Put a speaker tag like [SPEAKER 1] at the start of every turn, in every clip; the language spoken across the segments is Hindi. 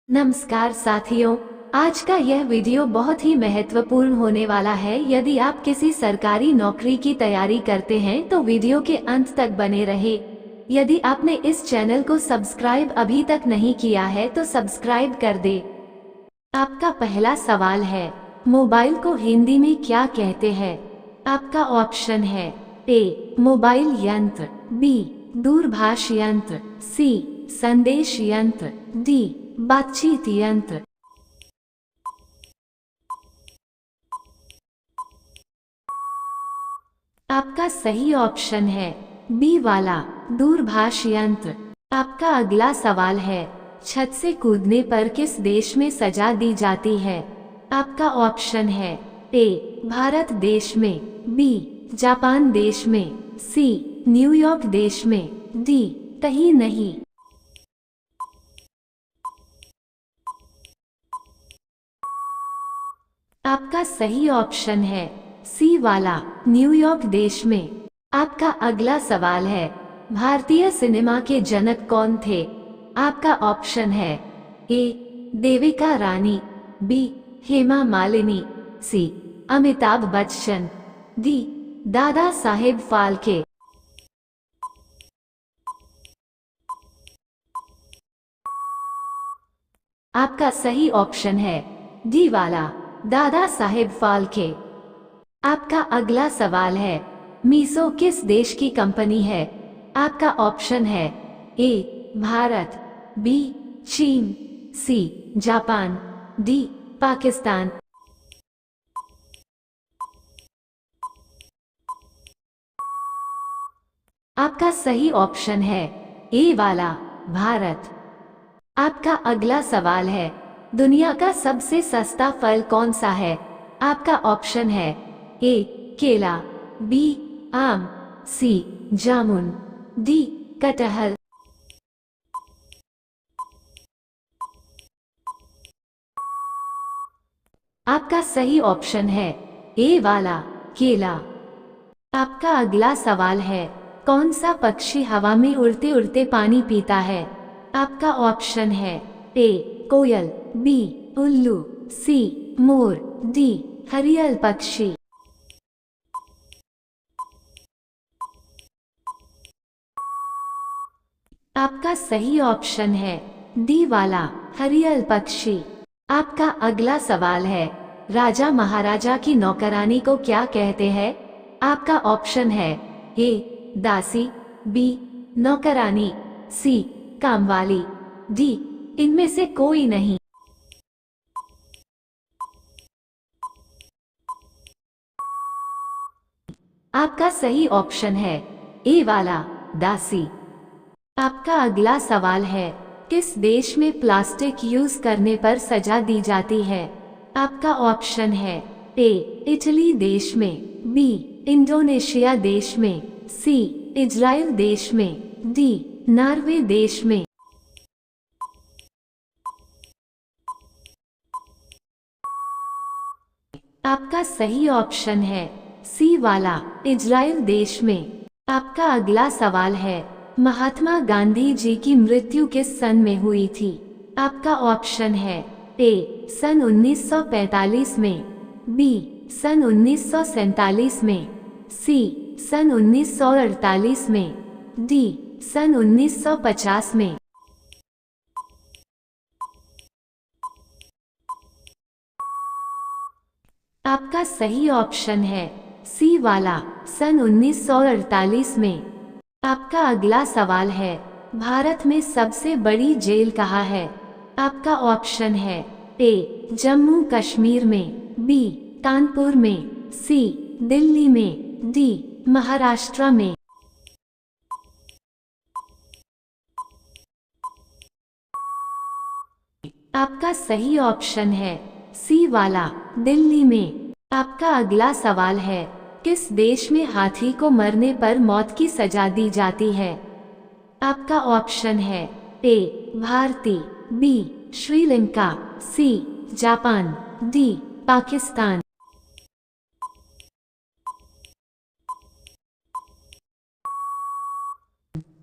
[SPEAKER 1] नमस्कार साथियों, आज का यह वीडियो बहुत ही महत्वपूर्ण होने वाला है। यदि आप किसी सरकारी नौकरी की तैयारी करते हैं तो वीडियो के अंत तक बने रहे। यदि आपने इस चैनल को सब्सक्राइब अभी तक नहीं किया है तो सब्सक्राइब कर दे। आपका पहला सवाल है, मोबाइल को हिंदी में क्या कहते हैं? आपका ऑप्शन है ए मोबाइल यंत्र, बी दूरभाष यंत्र, सी संदेश यंत्र, डी बातचीत यंत्र। आपका सही ऑप्शन है बी वाला दूरभाष यंत्र। आपका अगला सवाल है, छत से कूदने पर किस देश में सजा दी जाती है? आपका ऑप्शन है ए भारत देश में, बी जापान देश में, सी न्यूयॉर्क देश में, डी कहीं नहीं। आपका सही ऑप्शन है सी वाला न्यूयॉर्क देश में। आपका अगला सवाल है, भारतीय सिनेमा के जनक कौन थे? आपका ऑप्शन है ए देविका रानी, बी हेमा मालिनी, सी अमिताभ बच्चन, डी दादा साहेब फाल्के। आपका सही ऑप्शन है डी वाला दादा साहेब फाल्के। आपका अगला सवाल है, मीसो किस देश की कंपनी है? आपका ऑप्शन है ए भारत, बी चीन, सी जापान, डी पाकिस्तान। आपका सही ऑप्शन है ए वाला भारत। आपका अगला सवाल है, दुनिया का सबसे सस्ता फल कौन सा है? आपका ऑप्शन है ए केला, बी आम, सी जामुन, डी कटहल। आपका सही ऑप्शन है ए वाला केला। आपका अगला सवाल है, कौन सा पक्षी हवा में उड़ते उड़ते पानी पीता है? आपका ऑप्शन है ए कोयल, बी उल्लू, सी मोर, डी घड़ियाल पक्षी। आपका सही ऑप्शन है डी वाला घड़ियाल पक्षी। आपका अगला सवाल है, राजा महाराजा की नौकरानी को क्या कहते हैं? आपका ऑप्शन है ए दासी, बी नौकरानी, सी कामवाली, डी इनमें से कोई नहीं। आपका सही ऑप्शन है ए वाला दासी। आपका अगला सवाल है, किस देश में प्लास्टिक यूज करने पर सजा दी जाती है? आपका ऑप्शन है ए इटली देश में, बी इंडोनेशिया देश में, सी इजराइल देश में, डी नॉर्वे देश में। आपका सही ऑप्शन है सी वाला इजराइल देश में। आपका अगला सवाल है, महात्मा गांधी जी की मृत्यु किस सन में हुई थी? आपका ऑप्शन है ए सन 1945 में, बी सन 1947 में, सी सन 1948 में, डी सन 1950 में। आपका सही ऑप्शन है सी वाला सन 1948 में। आपका अगला सवाल है, भारत में सबसे बड़ी जेल कहाँ है? आपका ऑप्शन है ए जम्मू कश्मीर में, बी कानपुर में, सी दिल्ली में, डी महाराष्ट्र में। आपका सही ऑप्शन है सी वाला दिल्ली में। आपका अगला सवाल है, किस देश में हाथी को मरने पर मौत की सजा दी जाती है? आपका ऑप्शन है A Bharati, B Sri Lanka, C Japan, D Pakistan.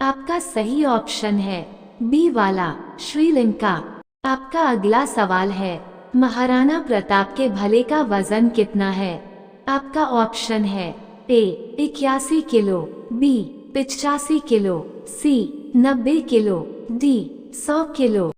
[SPEAKER 1] आपका सही ऑप्शन है बी वाला श्रीलंका। आपका अगला सवाल है, महाराणा प्रताप के भले का वजन कितना है? आपका ऑप्शन है ए 81 किलो, बी 85 किलो, सी 90 किलो, डी 100 किलो।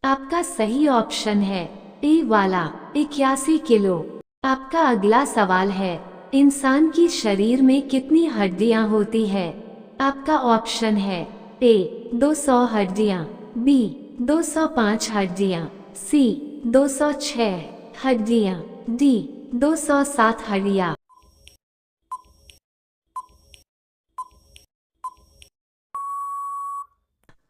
[SPEAKER 1] आपका सही ऑप्शन है ए वाला 81 किलो। आपका अगला सवाल है, इंसान की शरीर में कितनी हड्डियां होती है? आपका ऑप्शन है ए 200 हड्डियां, बी 205 हड्डियां, सी 206 हड्डियां, डी 207 हड्डियां।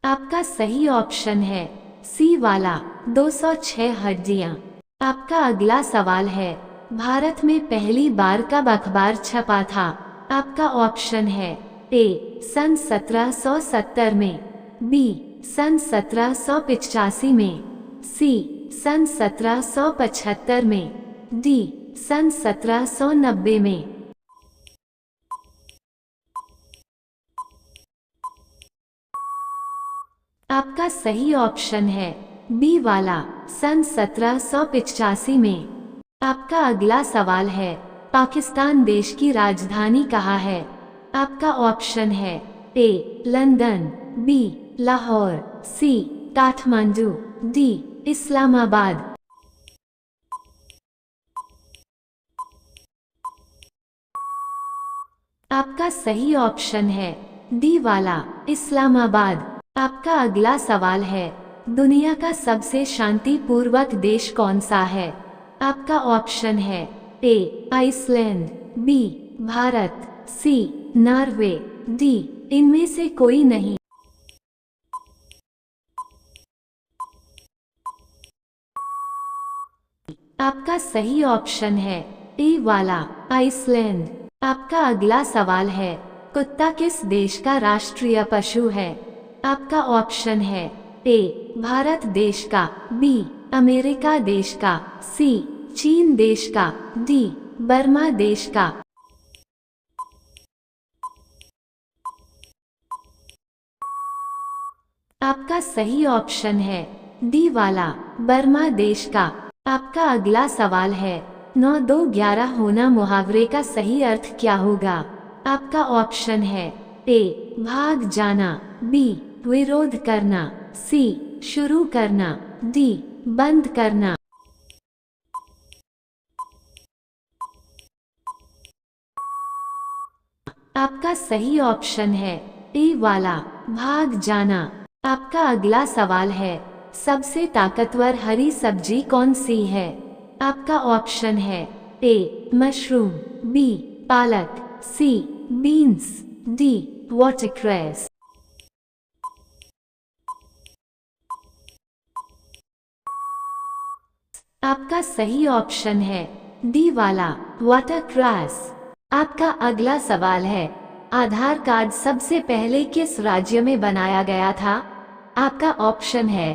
[SPEAKER 1] आपका सही ऑप्शन है सी वाला 206 हड्डियां। आपका अगला सवाल है, भारत में पहली बार कब अखबार छपा था? आपका ऑप्शन है ए सन 1770 में, बी सन 1785 में, सी सन 1775 में, डी सन 1790 में। आपका सही ऑप्शन है बी वाला सन 1785 में। आपका अगला सवाल है, पाकिस्तान देश की राजधानी कहाँ है? आपका ऑप्शन है ए लंदन, बी लाहौर, सी काठमांडू, डी इस्लामाबाद। आपका सही ऑप्शन है डी वाला इस्लामाबाद। आपका अगला सवाल है, दुनिया का सबसे शांतिपूर्वक देश कौन सा है? आपका ऑप्शन है ए आइसलैंड, बी भारत, सी नॉर्वे, डी इनमें से कोई नहीं। आपका सही ऑप्शन है ए वाला आइसलैंड। आपका अगला सवाल है, कुत्ता किस देश का राष्ट्रीय पशु है? आपका ऑप्शन है ए भारत देश का, बी अमेरिका देश का, सी चीन देश का, डी बर्मा देश का। आपका सही ऑप्शन है डी वाला बर्मा देश का। आपका अगला सवाल है, 9-2-11 होना मुहावरे का सही अर्थ क्या होगा? आपका ऑप्शन है ए भाग जाना, बी विरोध करना, सी शुरू करना, डी बंद करना। आपका सही ऑप्शन है ए वाला भाग जाना। आपका अगला सवाल है, सबसे ताकतवर हरी सब्जी कौन सी है? आपका ऑप्शन है ए मशरूम, बी पालक, सी बीन्स, डी वाटरक्रेस। आपका सही ऑप्शन है डी वाला वाटरक्रेस। आपका अगला सवाल है, आधार कार्ड सबसे पहले किस राज्य में बनाया गया था? आपका ऑप्शन है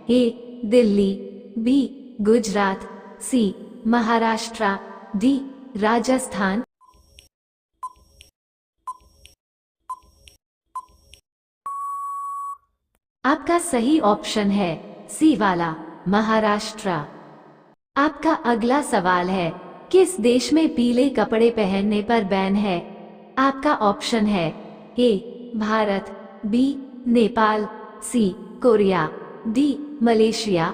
[SPEAKER 1] ए दिल्ली, बी गुजरात, सी महाराष्ट्र, डी राजस्थान। आपका सही ऑप्शन है सी वाला महाराष्ट्र। आपका अगला सवाल है, किस देश में पीले कपड़े पहनने पर बैन है? आपका ऑप्शन है ए भारत, बी नेपाल, सी कोरिया, डी मलेशिया।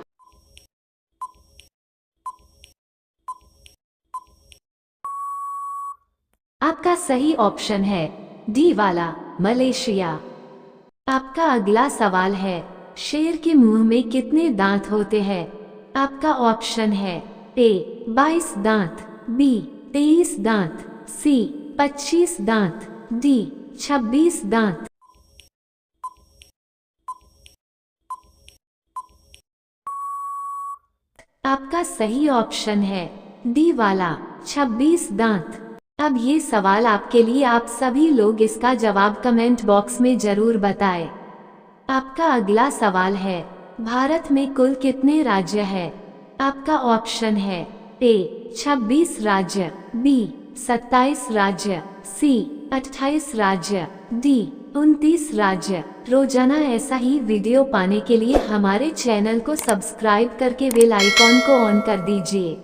[SPEAKER 1] आपका सही ऑप्शन है डी वाला मलेशिया। आपका अगला सवाल है, शेर के मुंह में कितने दांत होते हैं? आपका ऑप्शन है ए 22 दांत, बी 23 दांत, सी 25 दांत, डी 26 दांत। आपका सही ऑप्शन है डी वाला 26 दांत। अब ये सवाल आपके लिए, आप सभी लोग इसका जवाब कमेंट बॉक्स में जरूर बताएं। आपका अगला सवाल है, भारत में कुल कितने राज्य हैं? आपका ऑप्शन है ए 26 राज्य, बी 27 राज्य, सी 28 राज्य, डी 29 राज्य। रोजाना ऐसा ही वीडियो पाने के लिए हमारे चैनल को सब्सक्राइब करके बेल आइकॉन को ऑन कर दीजिए।